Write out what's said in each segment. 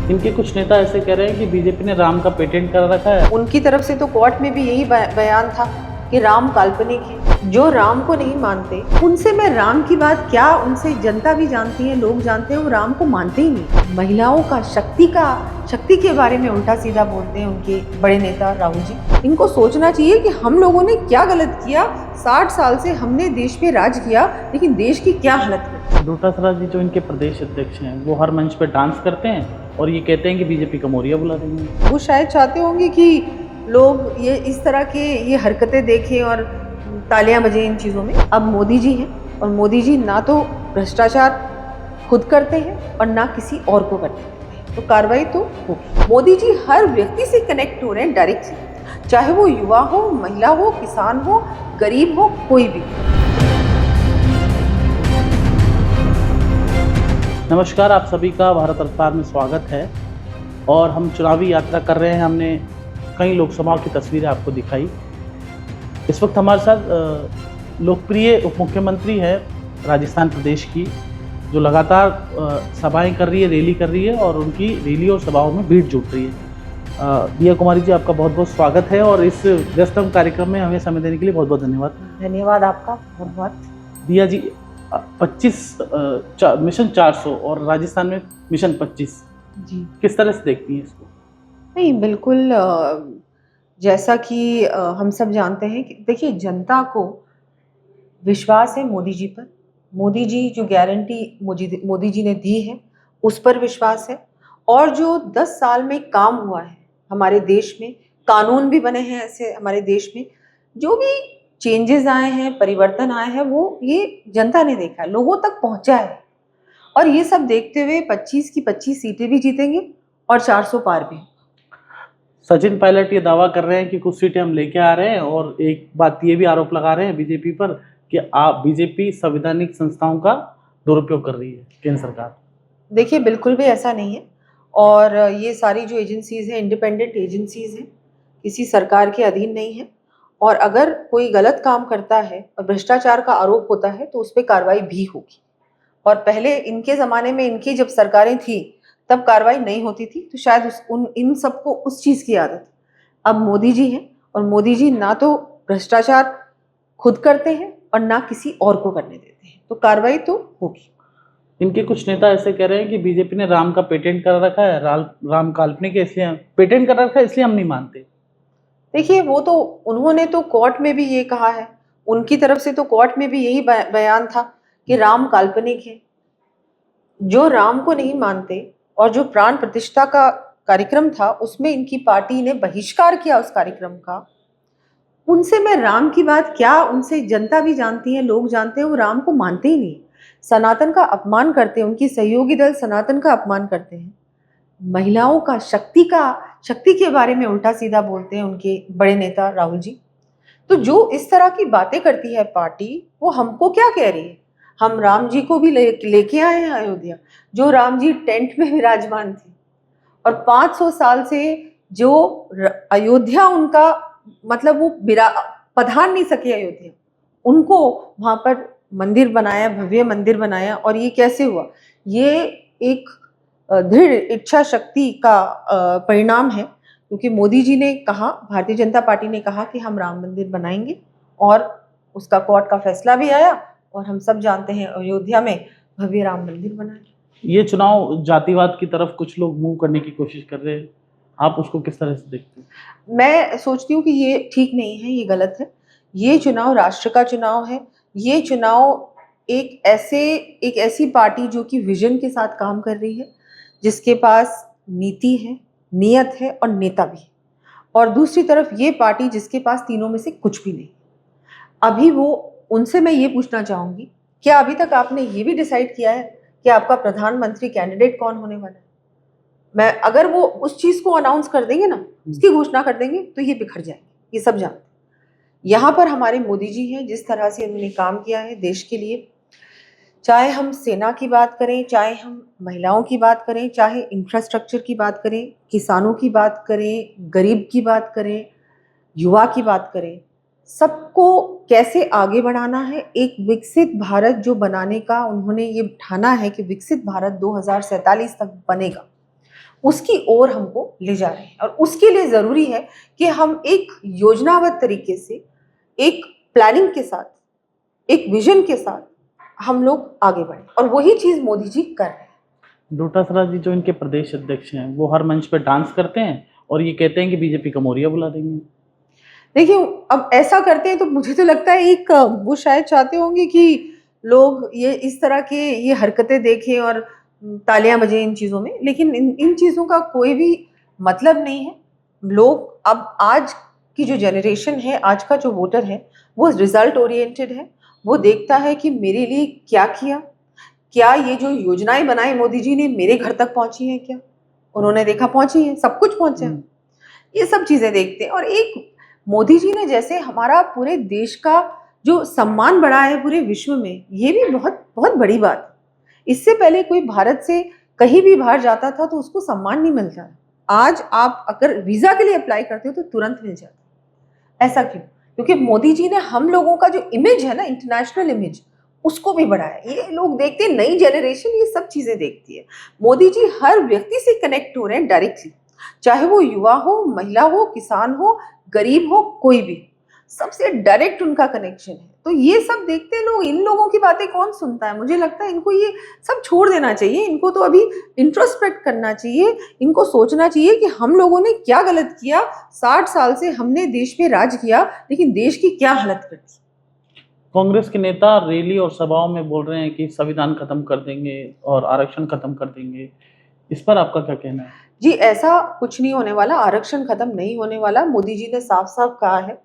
इनके कुछ नेता ऐसे कह रहे हैं कि बीजेपी ने राम का पेटेंट करा रखा है। उनकी तरफ से तो कोर्ट में भी यही बयान था कि राम काल्पनिक है। जो राम को नहीं मानते उनसे मैं राम की बात क्या, उनसे जनता भी जानती है, लोग जानते हैं, वो राम को मानते ही नहीं। महिलाओं का शक्ति के बारे में उल्टा सीधा बोलते हैं उनके बड़े नेता राहुल जी। इनको सोचना चाहिए कि हम लोगों ने क्या गलत किया। 60 साल से हमने देश पे राज किया, लेकिन देश की क्या हालत है। डोटासरा जी जो इनके प्रदेश अध्यक्ष हैं वो हर मंच पे डांस करते हैं और ये कहते हैं कि बीजेपी का मोरिया बुला देंगे। वो शायद चाहते होंगे कि लोग ये इस तरह के ये हरकतें देखें और तालियां बजें इन चीज़ों में। अब मोदी जी हैं और मोदी जी ना तो भ्रष्टाचार खुद करते हैं और ना किसी और को करते हैं, तो कार्रवाई तो होगी। मोदी जी हर व्यक्ति से कनेक्ट हो रहे हैं डायरेक्टली, चाहे वो युवा हो, महिला हो, किसान हो, गरीब हो, कोई भी। नमस्कार, आप सभी का भारत अखबार में स्वागत है। और हम चुनावी यात्रा कर रहे हैं। हमने कई लोकसभाओं की तस्वीरें आपको दिखाई। इस वक्त हमारे साथ लोकप्रिय उप मुख्यमंत्री है राजस्थान प्रदेश की, जो लगातार सभाएं कर रही है, रैली कर रही है और उनकी रैली और सभाओं में भीड़ जुट रही है। दिया कुमारी जी, आपका बहुत बहुत स्वागत है और इस व्यस्तम कार्यक्रम में हमें समय देने के लिए बहुत बहुत धन्यवाद। धन्यवाद आपका बहुत बहुत। दिया जी, 25 मिशन 400 और राजस्थान में मिशन 25 जी, किस तरह से देखती हैं इसको? नहीं, बिल्कुल जैसा कि हम सब जानते हैं कि देखिए, जनता को विश्वास है मोदी जी पर। मोदी जी जो गारंटी मोदी जी ने दी है उस पर विश्वास है। और जो 10 साल में काम हुआ है हमारे देश में, कानून भी बने हैं ऐसे हमारे देश में, जो भी चेंजेस आए हैं, परिवर्तन आए हैं, वो ये जनता ने देखा है, लोगों तक पहुंचा है। और ये सब देखते हुए 25 की 25 सीटें भी जीतेंगे और 400 पार भी। सचिन पायलट ये दावा कर रहे हैं कि कुछ सीटें हम लेके आ रहे हैं और एक बात ये भी आरोप लगा रहे हैं बीजेपी पर कि आप बीजेपी संवैधानिक संस्थाओं का दुरुपयोग कर रही है, केंद्र सरकार। देखिए, बिल्कुल भी ऐसा नहीं है। और ये सारी जो एजेंसीज़ हैं, इंडिपेंडेंट एजेंसीज़ हैं, किसी सरकार के अधीन नहीं है। और अगर कोई गलत काम करता है और भ्रष्टाचार का आरोप होता है तो उस पर कार्रवाई भी होगी। और पहले इनके ज़माने में, इनकी जब सरकारें थी, तब कार्रवाई नहीं होती थी, तो शायद इन सबको उस चीज़ की आदत। अब मोदी जी हैं और मोदी जी ना तो भ्रष्टाचार खुद करते हैं और ना किसी और को करने देते हैं, तो कार्रवाई तो होगी। इनके कुछ नेता ऐसे कह रहे हैं कि बीजेपी ने राम का पेटेंट करा रखा है, राम काल्पनिक है, इसलिए पेटेंट करा रखा है, इसलिए हम नहीं मानते। देखिए, वो तो उन्होंने तो कोर्ट में भी ये कहा है, उनकी तरफ से तो कोर्ट में भी यही बयान था कि राम काल्पनिक है। जो राम को नहीं मानते और जो प्राण प्रतिष्ठा का कार्यक्रम था उसमें इनकी पार्टी ने बहिष्कार किया उस कार्यक्रम का, उनसे मैं राम की बात क्या, उनसे जनता भी जानती है, लोग जानते हैं, वो राम को मानते ही नहीं। सनातन का अपमान करते हैं, उनकी सहयोगी दल सनातन का अपमान करते हैं। महिलाओं का शक्ति के बारे में उल्टा सीधा बोलते हैं उनके बड़े नेता राहुल जी। तो जो इस तरह की बातें करती है पार्टी, वो हमको क्या कह रही है? हम राम जी को भी लेके आए हैं अयोध्या, जो राम जी टेंट में विराजमान थे। और 500 साल से जो अयोध्या उनका, मतलब वो पधार नहीं सके अयोध्या, उनको वहां पर मंदिर बनाया, भव्य मंदिर बनाया। और ये कैसे हुआ? ये एक दृढ़ इच्छा शक्ति का परिणाम है, क्योंकि मोदी जी ने कहा, भारतीय जनता पार्टी ने कहा कि हम राम मंदिर बनाएंगे और उसका कोर्ट का फैसला भी आया और हम सब जानते हैं अयोध्या में भव्य राम मंदिर बना। ये चुनाव जातिवाद की तरफ कुछ लोग मूव करने की कोशिश कर रहे हैं, आप उसको किस तरह से देखते हैं? मैं सोचती हूँ कि ये ठीक नहीं है, ये गलत है। ये चुनाव राष्ट्र का चुनाव है। ये चुनाव एक ऐसी पार्टी जो कि विजन के साथ काम कर रही है, जिसके पास नीति है, नियत है और नेता भी है। और दूसरी तरफ ये पार्टी जिसके पास तीनों में से कुछ भी नहीं। अभी वो, उनसे मैं ये पूछना चाहूँगी, क्या अभी तक आपने ये भी डिसाइड किया है कि आपका प्रधानमंत्री कैंडिडेट कौन होने वाला है? मैं अगर वो उस चीज़ को अनाउंस कर देंगे ना, उसकी घोषणा कर देंगे, तो ये बिखर जाएंगे, ये सब जानते हैं। यहाँ पर हमारे मोदी जी हैं, जिस तरह से उन्होंने काम किया है देश के लिए, चाहे हम सेना की बात करें, चाहे हम महिलाओं की बात करें, चाहे इंफ्रास्ट्रक्चर की बात करें, किसानों की बात करें, गरीब की बात करें, युवा की बात करें, सबको कैसे आगे बढ़ाना है। एक विकसित भारत जो बनाने का उन्होंने ये ठाना है कि विकसित भारत 2047 तक बनेगा, उसकी ओर हमको ले जा रहे हैं। और उसके लिए ज़रूरी है कि हम एक योजनाबद्ध तरीके से, एक प्लानिंग के साथ, एक विजन के साथ हम लोग आगे बढ़े, और वही चीज़ मोदी जी कर रहे हैं। डोटासरा जी जो इनके प्रदेश अध्यक्ष हैं, वो हर मंच पे डांस करते हैं और ये कहते हैं कि बीजेपी का मोरिया बुला देंगे। देखिए, अब ऐसा करते हैं तो मुझे तो लगता है एक वो शायद चाहते होंगे कि लोग ये इस तरह के ये हरकतें देखें और तालियां बजें इन चीज़ों में, लेकिन इन चीज़ों का कोई भी मतलब नहीं है। लोग अब, आज की जो जनरेशन है, आज का जो वोटर है, वो रिजल्ट ओरिएंटेड है। वो देखता है कि मेरे लिए क्या किया, क्या ये जो योजनाएं बनाई मोदी जी ने मेरे घर तक पहुंची हैं क्या? उन्होंने देखा पहुंची है, सब कुछ पहुंचा है। ये सब चीजें देखते हैं। और एक मोदी जी ने जैसे हमारा पूरे देश का जो सम्मान बढ़ाया है पूरे विश्व में, ये भी बहुत बहुत बड़ी बात है। इससे पहले कोई भारत से कहीं भी बाहर जाता था तो उसको सम्मान नहीं मिलता है। आज आप अगर वीजा के लिए अप्लाई करते हो तो तुरंत मिल जाता है। ऐसा क्यों? क्योंकि मोदी जी ने हम लोगों का जो इमेज है ना, इंटरनेशनल इमेज, उसको भी बढ़ाया। ये लोग देखते हैं, नई जनरेशन ये सब चीजें देखती है। मोदी जी हर व्यक्ति से कनेक्ट हो रहे हैं डायरेक्टली, चाहे वो युवा हो, महिला हो, किसान हो, गरीब हो, कोई भी, सबसे डायरेक्ट उनका कनेक्शन है। तो ये सब देखते हैं लोग। इन लोगों की बातें कौन सुनता है? मुझे लगता है इनको ये सब छोड़ देना चाहिए। इनको तो अभी इंट्रोस्पेक्ट करना चाहिए। इनको सोचना चाहिए कि हम लोगों ने क्या गलत किया। 60 साल से हमने देश पे राज किया, लेकिन देश की क्या हालत कर दी। कांग्रेस के नेता रैली और सभाओं में बोल रहे हैं कि संविधान खत्म कर देंगे और आरक्षण खत्म कर देंगे। इस पर आपका क्या कहना है? जी, ऐसा कुछ नहीं होने वाला। आरक्षण खत्म नहीं होने वाला। मोदी जी ने साफ साफ कहा है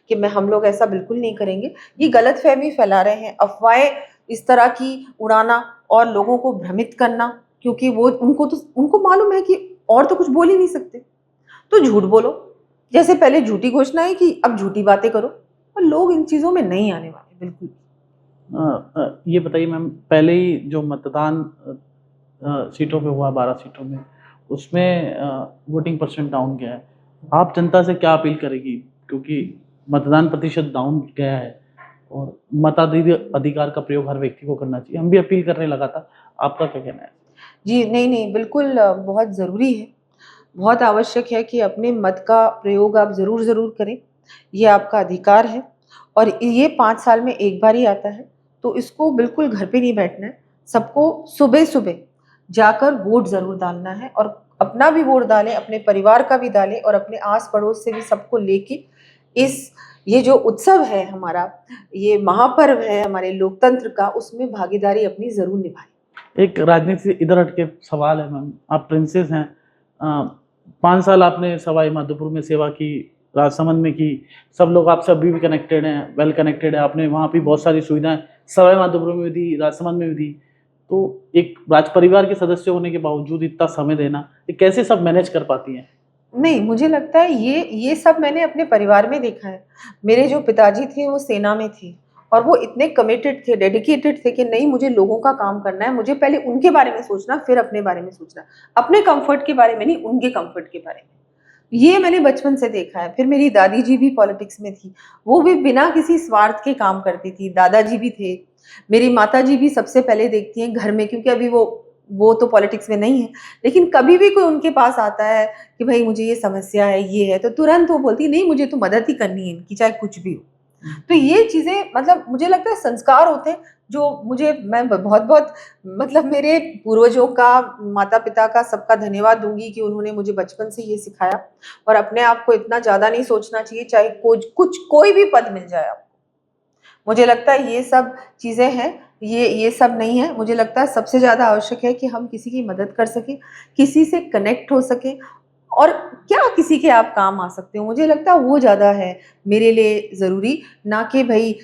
कि हम लोग ऐसा बिल्कुल नहीं करेंगे। ये गलतफहमी फैला रहे हैं, अफवाहें इस तरह की उड़ाना और लोगों को भ्रमित करना, क्योंकि वो उनको मालूम है कि और तो कुछ बोल ही नहीं सकते, तो झूठ बोलो। जैसे पहले झूठी घोषणाएं की, अब झूठी बातें करो। और लोग इन चीजों में नहीं आने वाले बिल्कुल। ये बताइए मैम, पहले ही जो मतदान सीटों पे हुआ 12 सीटों में, उसमें वोटिंग परसेंट डाउन गया है। आप जनता से क्या अपील करेगी, क्योंकि मतदान प्रतिशत डाउन गया है और मताधिकार का प्रयोग हर व्यक्ति को करना चाहिए। हम भी अपील कर रहे हैं लगातार। आपका क्या कहना है? जी, नहीं नहीं, बिल्कुल बहुत ज़रूरी है, बहुत आवश्यक है कि अपने मत का प्रयोग आप ज़रूर ज़रूर करें। ये आपका अधिकार है, और ये 5 साल में एक बार ही आता है, तो इसको बिल्कुल घर पे नहीं बैठना है। सबको सुबह-सुबह जाकर वोट ज़रूर डालना है, और अपना भी वोट डालें, अपने परिवार का भी डालें, और अपने आस-पड़ोस से भी सबको लेके इस ये जो उत्सव है हमारा, ये महापर्व है हमारे लोकतंत्र का, उसमें भागीदारी अपनी ज़रूर निभाएँ। एक राजनीति से इधर हट के सवाल है मैम, आप प्रिंसेस हैं, 5 साल आपने सवाई माधोपुर में सेवा की, राजसमंद में की, सब लोग आपसे अभी भी कनेक्टेड हैं, वेल कनेक्टेड है। आपने वहाँ भी बहुत सारी सुविधाएं सवाई माधोपुर में भी दी, राजसमंद में भी दी। तो एक राज परिवार के सदस्य होने के बावजूद इतना समय देना, ये कैसे सब मैनेज कर पाती हैं? नहीं, मुझे लगता है ये सब मैंने अपने परिवार में देखा है। मेरे जो पिताजी थे वो सेना में थे, और वो इतने कमिटेड थे, डेडिकेटेड थे कि नहीं, मुझे लोगों का काम करना है, मुझे पहले उनके बारे में सोचना, फिर अपने बारे में सोचना। अपने कम्फर्ट के बारे में नहीं, उनके कम्फर्ट के बारे में। ये मैंने बचपन से देखा है। फिर मेरी दादी जी भी पॉलिटिक्स में थी, वो भी बिना किसी स्वार्थ के काम करती थी। दादाजी भी थे, मेरी माताजी भी सबसे पहले देखती हैं घर में, क्योंकि अभी वो तो पॉलिटिक्स में नहीं है, लेकिन कभी भी कोई उनके पास आता है कि भाई मुझे ये समस्या है, ये है, तो तुरंत वो बोलती नहीं, मुझे तो मदद ही करनी है इनकी, चाहे कुछ भी हो। तो ये चीज़ें, मतलब मुझे लगता है संस्कार होते हैं जो मैं बहुत-बहुत, मतलब मेरे पूर्वजों का, माता-पिता का, सबका धन्यवाद दूँगी कि उन्होंने मुझे बचपन से ये सिखाया। और अपने आप को इतना ज़्यादा नहीं सोचना चाहिए, चाहे कोई भी पद मिल जाए आपको। मुझे लगता है ये सब चीज़ें हैं, ये सब नहीं है। मुझे लगता है सबसे ज़्यादा आवश्यक है कि हम किसी की मदद कर सकें, किसी से कनेक्ट हो सकें, और क्या किसी के आप काम आ सकते हो, मुझे लगता है वो ज़्यादा है मेरे लिए ज़रूरी, ना कि भई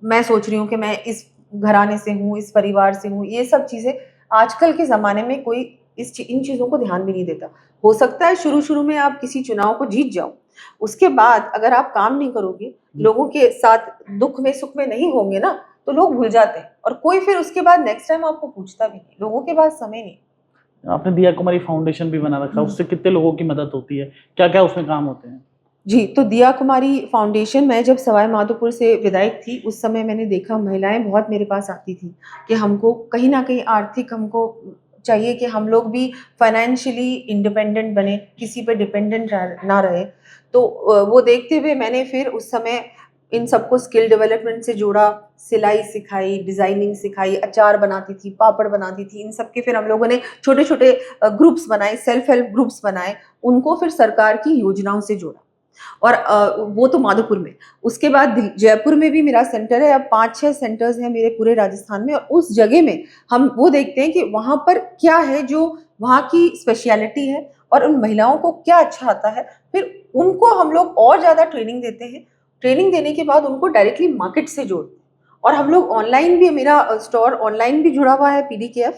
मैं सोच रही हूँ कि मैं इस घराने से हूँ, इस परिवार से हूँ। ये सब चीज़ें आजकल के ज़माने में कोई इन चीज़ों को ध्यान भी नहीं देता। हो सकता है शुरू-शुरू में आप किसी चुनाव को जीत जाओ, उसके बाद अगर आप काम नहीं करोगे, लोगों के साथ दुःख में, सुख में नहीं होंगे ना, तो लोग भूल जाते हैं, और कोई फिर उसके बाद नेक्स्ट टाइम आपको पूछता भी नहीं। लोगों के पास समय नहीं। आपने दिया कुमारी फाउंडेशन भी बना रखा है, उससे कितने लोगों की मदद होती है? क्या-क्या उसमें काम होते हैं? जी, तो दिया कुमारी फाउंडेशन, मैं जब सवाई माधोपुर से विधायक थी, उस समय मैंने देखा महिलाएँ बहुत मेरे पास आती थीं कि हमको कहीं न कहीं आर्थिक हमको चाहिए कि हम लोग भी फाइनेंशियली इंडिपेंडेंट बने, किसी पे डिपेंडेंट ना रहे। तो वो देखते हुए मैंने फिर उस समय इन सबको स्किल डेवलपमेंट से जोड़ा, सिलाई सिखाई, डिजाइनिंग सिखाई, अचार बनाती थी, पापड़ बनाती थी। इन सब के फिर हम लोगों ने छोटे छोटे ग्रुप्स बनाए, सेल्फ हेल्प ग्रुप्स बनाए, उनको फिर सरकार की योजनाओं से जोड़ा। और वो तो माधोपुर में। उसके बाद जयपुर में भी मेरा सेंटर है। अब 5-6 सेंटर्स हैं मेरे पूरे राजस्थान में, और उस जगह में हम वो देखते हैं कि वहाँ पर क्या है जो वहाँ की स्पेशलिटी है और उन महिलाओं को क्या अच्छा आता है। फिर उनको हम लोग और ज़्यादा ट्रेनिंग देते हैं। ट्रेनिंग देने के बाद उनको डायरेक्टली मार्केट से जोड़ते हैं। और हम लोग ऑनलाइन भी, मेरा स्टोर ऑनलाइन भी जुड़ा हुआ है PDKF,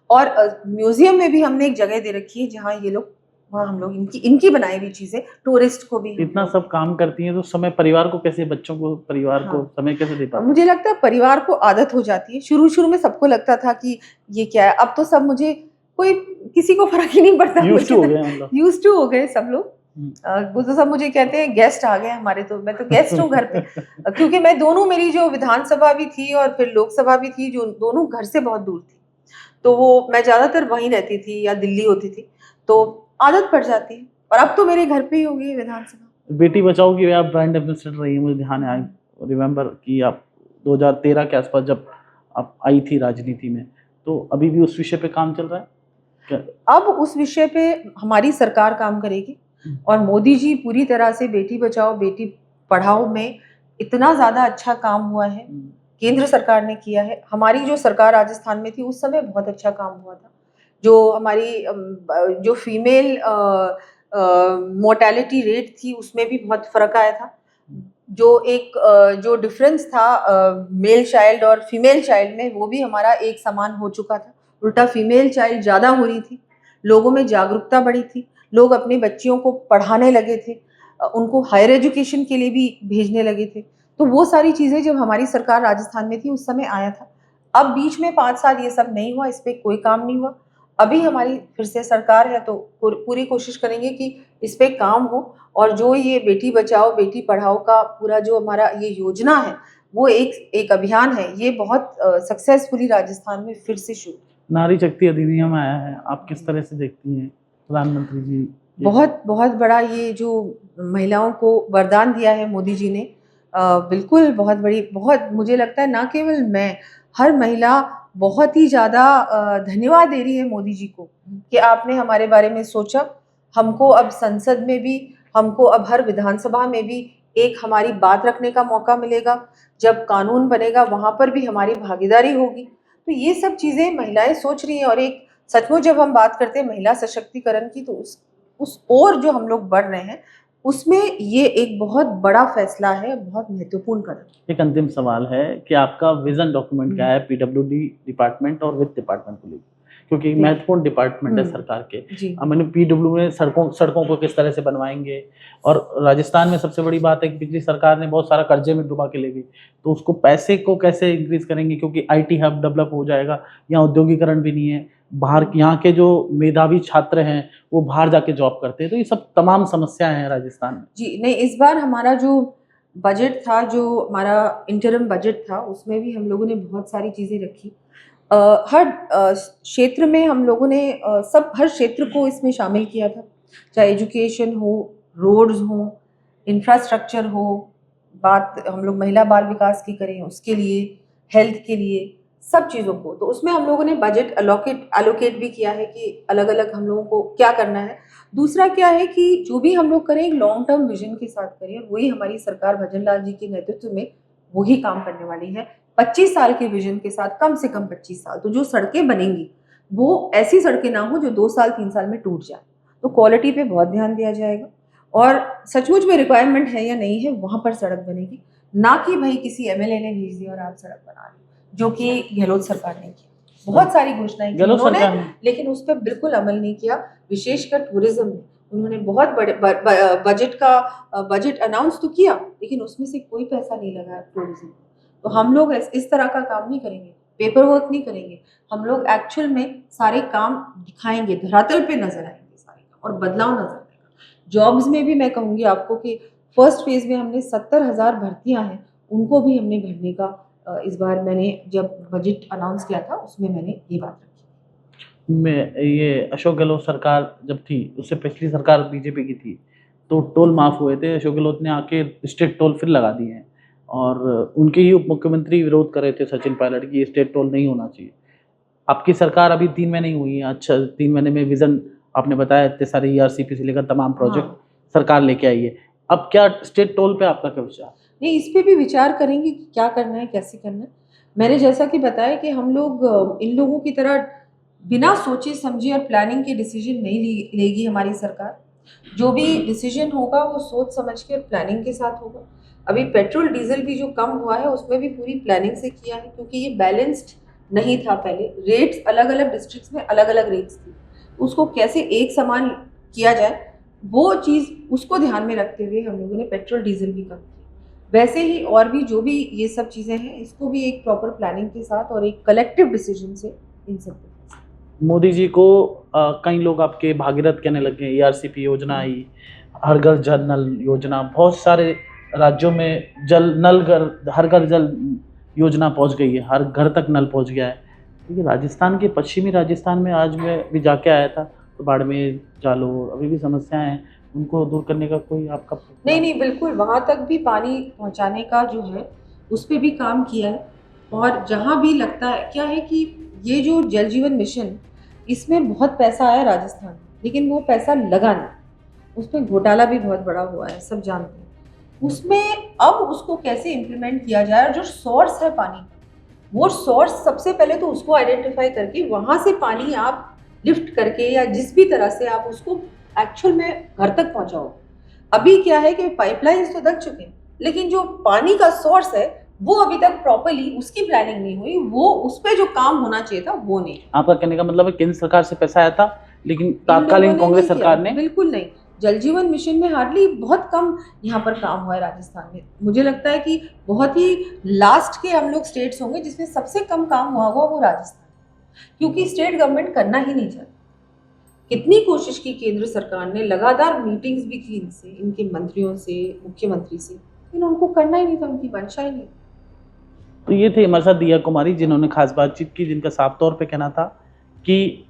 और म्यूजियम में भी हमने एक जगह दे रखी है जहाँ ये लोग, वहाँ हम लोग इनकी बनाई हुई चीजें टूरिस्ट को भी। इतना सब काम करती हैं तो समय परिवार को कैसे, बच्चों को, परिवार को हाँ। समय कैसे दे पाते? मुझे लगता है परिवार को आदत हो जाती है। शुरू शुरू में सबको लगता था कि ये क्या है, अब तो सब मुझे, कोई किसी को फर्क ही नहीं पड़ता। यूज्ड हो गए मतलब। यूज्ड टू हो गए सब लोग। वो तो सब मुझे कहते हैं गेस्ट आ गए हमारे, तो मैं तो गेस्ट हूँ घर पे। क्योंकि मैं दोनों, मेरी जो विधानसभा भी थी और फिर लोकसभा भी थी, जो दोनों घर से बहुत दूर थी, तो वो मैं ज्यादातर वहीं रहती थी या दिल्ली होती थी, तो आदत पड़ जाती है। और अब तो मेरे घर पे ही हो गई है विधानसभा। बेटी बचाओ की आप ब्रांड एम्बेसडर रही हैं, मुझे ध्यान है, रिमेम्बर कि आप 2013 के आसपास जब आप आई थी राजनीति में, तो अभी भी उस विषय पे काम चल रहा है क्या? अब उस विषय पे हमारी सरकार काम करेगी, और मोदी जी पूरी तरह से बेटी बचाओ बेटी पढ़ाओ में इतना ज्यादा अच्छा काम हुआ है, केंद्र सरकार ने किया है। हमारी जो सरकार राजस्थान में थी उस समय बहुत अच्छा काम हुआ था। जो हमारी जो फीमेल मोर्टेलिटी रेट थी उसमें भी बहुत फर्क आया था। जो एक जो डिफरेंस था मेल चाइल्ड और फीमेल चाइल्ड में, वो भी हमारा एक समान हो चुका था। उल्टा फीमेल चाइल्ड ज्यादा हो रही थी, लोगों में जागरूकता बढ़ी थी, लोग अपने बच्चियों को पढ़ाने लगे थे, उनको हायर एजुकेशन के लिए भी भेजने लगे थे। तो वो सारी चीजें जब हमारी सरकार राजस्थान में थी उस समय आया था। अब बीच में 5 साल ये सब नहीं हुआ, इस पे कोई काम नहीं हुआ। अभी हमारी फिर से सरकार है, तो पूरी कोशिश करेंगे कि इस पे काम हो, और जो ये बेटी बचाओ बेटी पढ़ाओ का पूरा जो हमारा ये योजना है, वो एक अभियान है, ये बहुत सक्सेसफुली राजस्थान में फिर से शुरू। नारी शक्ति अधिनियम आया है, आप किस तरह से देखती हैं प्रधानमंत्री जी? बहुत बहुत बड़ा ये जो महिलाओं को वरदान दिया है मोदी जी ने, बिल्कुल बहुत बड़ी, बहुत मुझे लगता है ना केवल मैं, हर महिला बहुत ही ज़्यादा धन्यवाद दे रही है मोदी जी को कि आपने हमारे बारे में सोचा। हमको अब संसद में भी, हमको अब हर विधानसभा में भी एक हमारी बात रखने का मौका मिलेगा। जब कानून बनेगा वहाँ पर भी हमारी भागीदारी होगी। तो ये सब चीज़ें महिलाएं सोच रही हैं, और एक सचमुच जब हम बात करते हैं महिला सशक्तिकरण की, तो उस ओर जो हम लोग बढ़ रहे हैं उसमें ये एक बहुत बड़ा फैसला है, बहुत महत्वपूर्ण कदम। एक अंतिम सवाल है कि आपका विजन डॉक्यूमेंट क्या है PWD डिपार्टमेंट और वित्त डिपार्टमेंट को लेकर, क्योंकि महत्वपूर्ण डिपार्टमेंट है सरकार के। मैंने PW में सड़कों को किस तरह से बनवाएंगे, और राजस्थान में सबसे बड़ी बात है कि पिछली सरकार ने बहुत सारा कर्जे में डुबा के ले गई, तो उसको पैसे को कैसे इंक्रीज करेंगे, क्योंकि IT हब डेवलप हो जाएगा, यहाँ उद्योगीकरण भी नहीं है, बाहर यहाँ के जो मेधावी छात्र हैं वो बाहर जाके जॉब करते हैं, तो ये सब तमाम समस्याएं हैं राजस्थान में। जी नहीं, इस बार हमारा जो बजट था, जो हमारा इंटरिम बजट था, उसमें भी हम लोगों ने बहुत सारी चीज़ें रखी। हर क्षेत्र में हम लोगों ने हर क्षेत्र को इसमें शामिल किया था, चाहे एजुकेशन हो, रोड्स हो, इंफ्रास्ट्रक्चर हो, बात हम लोग महिला बाल विकास की करें उसके लिए, हेल्थ के लिए, सब चीज़ों को। तो उसमें हम लोगों ने बजट एलोकेट भी किया है कि अलग अलग हम लोगों को क्या करना है। दूसरा क्या है कि जो भी हम लोग करें एक लॉन्ग टर्म विजन के साथ करें, और वही हमारी सरकार भजन लाल जी के नेतृत्व में वही काम करने वाली है। 25 साल के विजन के साथ, कम से कम 25 साल। तो जो सड़कें बनेंगी वो ऐसी सड़कें ना हो जो 2 साल 3 साल में टूट जाए। तो क्वालिटी पे बहुत ध्यान दिया जाएगा, और सचमुच में रिक्वायरमेंट है या नहीं है वहां पर सड़क बनेगी, ना कि भाई किसी MLA ने भेज दिया और आप सड़क बना रहे, जो कि गहलोत सरकार ने किया। बहुत सारी घोषणाएं की उन्होंने, लेकिन उस पर बिल्कुल अमल नहीं किया। विशेषकर टूरिज्म में उन्होंने बहुत बड़े बजट अनाउंस तो किया, लेकिन उसमें से कोई पैसा नहीं लगाया टूरिज्म। तो हम लोग इस तरह का काम नहीं करेंगे, पेपर वर्क नहीं करेंगे, हम लोग एक्चुअल में सारे काम दिखाएंगे, धरातल पे नजर आएंगे सारे काम, और बदलाव नजर आएगा। जॉब्स में भी मैं कहूँगी आपको कि फर्स्ट फेज में हमने 70,000 भर्तियां हैं, उनको भी हमने भरने का इस बार मैंने जब बजट अनाउंस किया था उसमें मैंने ये बात रखी। में ये अशोक गहलोत सरकार जब थी, उससे पिछली सरकार बीजेपी की थी, तो टोल माफ़ हुए थे। अशोक गहलोत ने आके स्टेट टोल फिर लगा दिए हैं और उनके ही उप मुख्यमंत्री विरोध कर रहे थे, सचिन पायलट, कि ये स्टेट टोल नहीं होना चाहिए। आपकी सरकार अभी 3 महीने ही हुई है, अच्छा 3 महीने में विज़न आपने बताया, इतने सारे ईआरसीपी से लेकर तमाम प्रोजेक्ट हाँ। सरकार लेके आई है। अब क्या स्टेट टोल पे आपका क्या विचार? नहीं, इस पे भी विचार करेंगे कि क्या करना है, कैसे करना है। मैंने जैसा कि बताया कि हम लोग इन लोगों की तरह बिना सोचे समझे और प्लानिंग के डिसीजन नहीं लेगी हमारी सरकार। जो भी डिसीजन होगा वो सोच समझ के और प्लानिंग के साथ होगा। अभी पेट्रोल डीजल भी जो कम हुआ है उसमें भी पूरी प्लानिंग से किया है, क्योंकि ये बैलेंस्ड नहीं था पहले। रेट्स अलग अलग डिस्ट्रिक्ट्स में अलग अलग रेट्स थी, उसको कैसे एक समान किया जाए वो चीज़, उसको ध्यान में रखते हुए हम लोगों ने पेट्रोल डीजल भी कम किया। वैसे ही और भी जो भी ये सब चीज़ें हैं, इसको भी एक प्रॉपर प्लानिंग के साथ और एक कलेक्टिव डिसीजन से इन सब मोदी जी को कई लोग आपके भागीरथ कहने लगे हैं। ईआरसीपी योजना आई, हर घर जल नल योजना, बहुत सारे राज्यों में जल नल घर, हर घर जल योजना पहुंच गई है, हर घर तक नल पहुंच गया है। लेकिन राजस्थान के, पश्चिमी राजस्थान में आज मैं भी जाके आया था, तो बाड़मेर, जालोर अभी भी समस्याएं हैं, उनको दूर करने का कोई आपका नहीं नहीं, बिल्कुल वहाँ तक भी पानी पहुँचाने का जो है उस पर भी काम किया है। और जहाँ भी लगता है, क्या है कि ये जो जल जीवन मिशन, इसमें बहुत पैसा आया राजस्थान में, लेकिन वो पैसा लगा नहीं, उसमें घोटाला भी बहुत बड़ा हुआ है, सब जानते हैं। उसमें अब उसको कैसे इम्प्लीमेंट किया जाए, और जो सोर्स है पानी का, वो सोर्स सबसे पहले तो उसको आइडेंटिफाई करके वहाँ से पानी आप लिफ्ट करके या जिस भी तरह से आप उसको एक्चुअल में घर तक पहुँचाओ। अभी क्या है कि पाइपलाइंस तो लग चुके हैं, लेकिन जो पानी का सोर्स है वो अभी तक प्रॉपर्ली उसकी प्लानिंग नहीं हुई, वो उस पे जो काम होना चाहिए था वो नहीं। आपका कहने का मतलब है केंद्र सरकार से पैसा आया था, लेकिन इन लोगों तात्कालीन ने कांग्रेस नहीं सरकार किया, ने बिल्कुल नहीं। जल जीवन मिशन में हार्डली बहुत कम यहाँ पर काम हुआ है राजस्थान में। मुझे लगता है कि बहुत ही लास्ट के हम लोग स्टेट्स होंगे जिसमें सबसे कम काम हुआ होगा वो राजस्थान, क्योंकि स्टेट गवर्नमेंट करना ही नहीं चाहती। कितनी कोशिश की केंद्र सरकार ने, लगातार मीटिंग्स भी की इनसे, इनके मंत्रियों से, मुख्यमंत्री से, लेकिन उनको करना ही नहीं था, उनकी मंशा ही नहीं। तो ये थे हमारे साथ दिया कुमारी, जिन्होंने खास बातचीत की, जिनका साफ तौर पे कहना था कि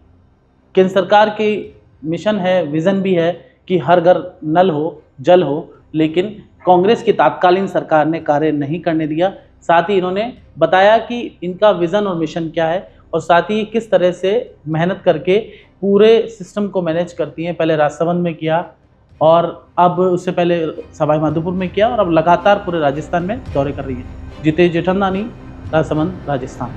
केंद्र सरकार की मिशन है, विज़न भी है कि हर घर नल हो, जल हो, लेकिन कांग्रेस की तात्कालीन सरकार ने कार्य नहीं करने दिया। साथ ही इन्होंने बताया कि इनका विज़न और मिशन क्या है, और साथ ही किस तरह से मेहनत करके पूरे सिस्टम को मैनेज करती हैं। पहले राजसमंद में किया, और अब उससे पहले सवाई माधोपुर में किया, और अब लगातार पूरे राजस्थान में दौरे कर रही है। जितेश जेठमलानी, राजसमंद, राजस्थान।